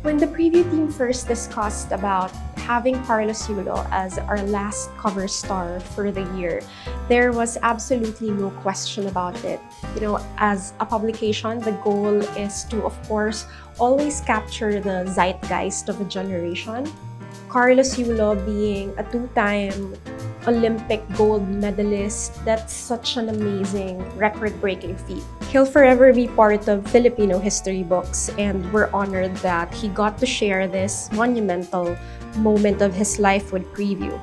When the preview team first discussed about having Carlos Yulo as our last cover star for the year, there was absolutely no question about it. As a publication, the goal is to, of course, always capture the zeitgeist of a generation. Carlos Yulo being a two-time Olympic gold medalist, that's such an amazing, record-breaking feat. He'll forever be part of Filipino history books, and we're honored that he got to share this monumental moment of his life with Preview.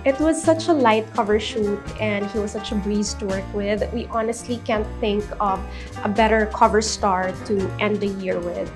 It was such a light cover shoot, and he was such a breeze to work with. We honestly can't think of a better cover star to end the year with.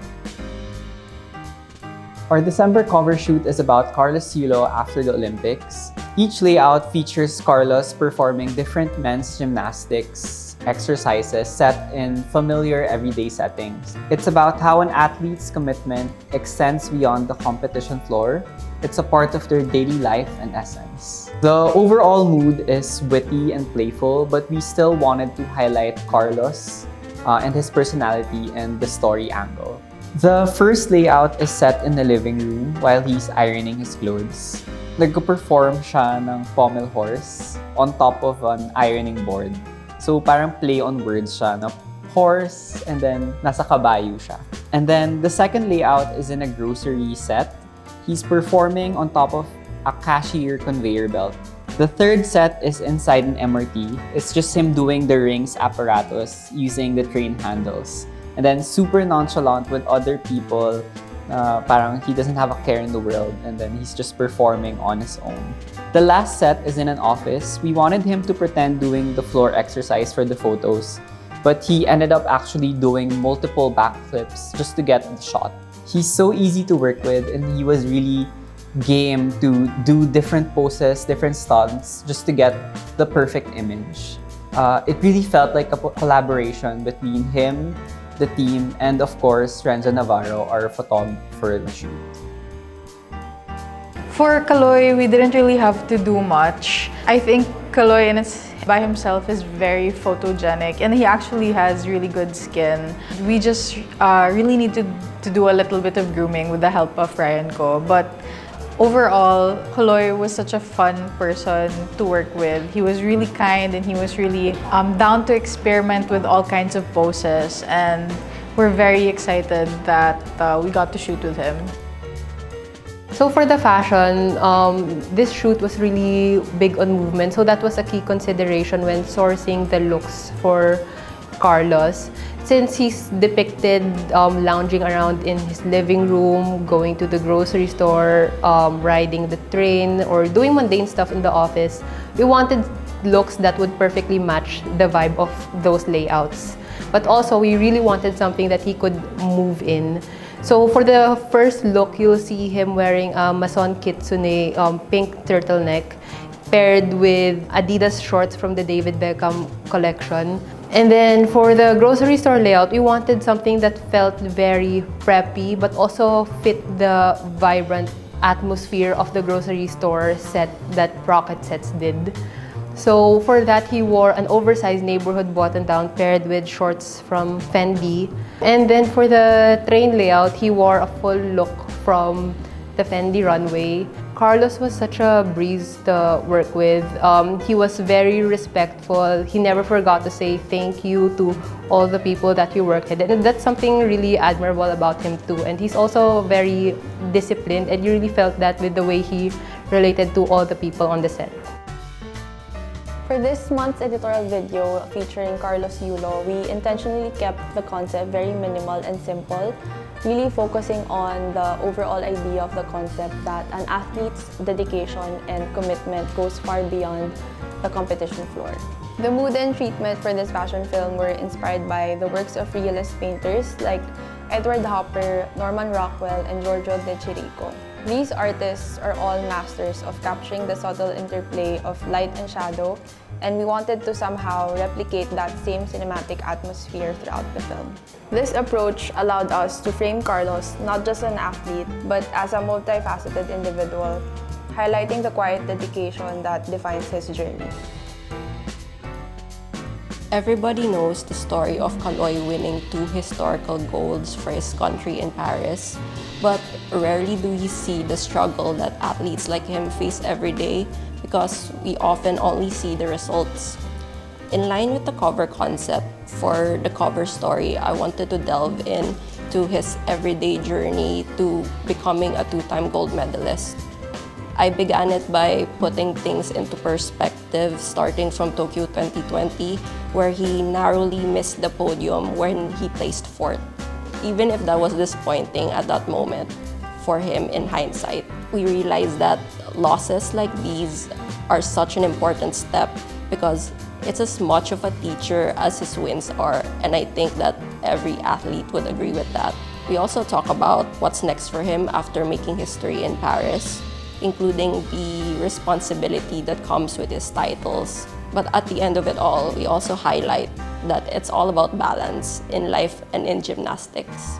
Our December cover shoot is about Carlos Yulo after the Olympics. Each layout features Carlos performing different men's gymnastics exercises set in familiar everyday settings. It's about how an athlete's commitment extends beyond the competition floor. It's a part of their daily life and essence. The overall mood is witty and playful, but we still wanted to highlight Carlos and his personality and the story angle. The first layout is set in the living room while he's ironing his clothes. Nagko-perform siya ng pommel horse on top of an ironing board. So parang play on words siya na horse and then nasa kabayo siya. And then the second layout is in a grocery set. He's performing on top of a cashier conveyor belt. The third set is inside an MRT. It's just him doing the rings apparatus using the train handles. And then super nonchalant with other people, parang he doesn't have a care in the world, and then he's just performing on his own. The last set is in an office. We wanted him to pretend doing the floor exercise for the photos, but he ended up actually doing multiple backflips just to get the shot. He's so easy to work with, and he was really game to do different poses, different stunts, just to get the perfect image. It really felt like a collaboration between him, the team, and of course, Renzo Navarro, our photographer for the shoot. For Kaloy, we didn't really have to do much. I think Kaloy by himself is very photogenic, and he actually has really good skin. We just really need to do a little bit of grooming with the help of Ryan Ko. But overall, Kaloy was such a fun person to work with. He was really kind, and he was really down to experiment with all kinds of poses. And we're very excited that we got to shoot with him. So for the fashion, this shoot was really big on movement. So that was a key consideration when sourcing the looks for Carlos. Since he's depicted lounging around in his living room, going to the grocery store, riding the train, or doing mundane stuff in the office, we wanted looks that would perfectly match the vibe of those layouts. But also, we really wanted something that he could move in. So for the first look, you'll see him wearing a Maison Kitsune pink turtleneck paired with Adidas shorts from the David Beckham collection. And then for the grocery store layout, we wanted something that felt very preppy but also fit the vibrant atmosphere of the grocery store set that Rocket Sets did. So for that, he wore an oversized neighborhood button-down paired with shorts from Fendi. And then for the train layout, he wore a full look from the Fendi runway. Carlos was such a breeze to work with. He was very respectful. He never forgot to say thank you to all the people that we worked with. And that's something really admirable about him too. And he's also very disciplined, and you really felt that with the way he related to all the people on the set. For this month's editorial video featuring Carlos Yulo, we intentionally kept the concept very minimal and simple, really focusing on the overall idea of the concept that an athlete's dedication and commitment goes far beyond the competition floor. The mood and treatment for this fashion film were inspired by the works of realist painters like Edward Hopper, Norman Rockwell, and Giorgio de Chirico. These artists are all masters of capturing the subtle interplay of light and shadow, and we wanted to somehow replicate that same cinematic atmosphere throughout the film. This approach allowed us to frame Carlos not just as an athlete, but as a multifaceted individual, highlighting the quiet dedication that defines his journey. Everybody knows the story of Kaloy winning 2 historical golds for his country in Paris, but rarely do we see the struggle that athletes like him face every day because we often only see the results. In line with the cover concept for the cover story, I wanted to delve into his everyday journey to becoming a 2-time gold medalist. I began it by putting things into perspective, starting from Tokyo 2020, where he narrowly missed the podium when he placed 4th. Even if that was disappointing at that moment for him in hindsight, we realized that losses like these are such an important step because it's as much of a teacher as his wins are, and I think that every athlete would agree with that. We also talk about what's next for him after making history in Paris, including the responsibility that comes with his titles. But at the end of it all, we also highlight that it's all about balance in life and in gymnastics.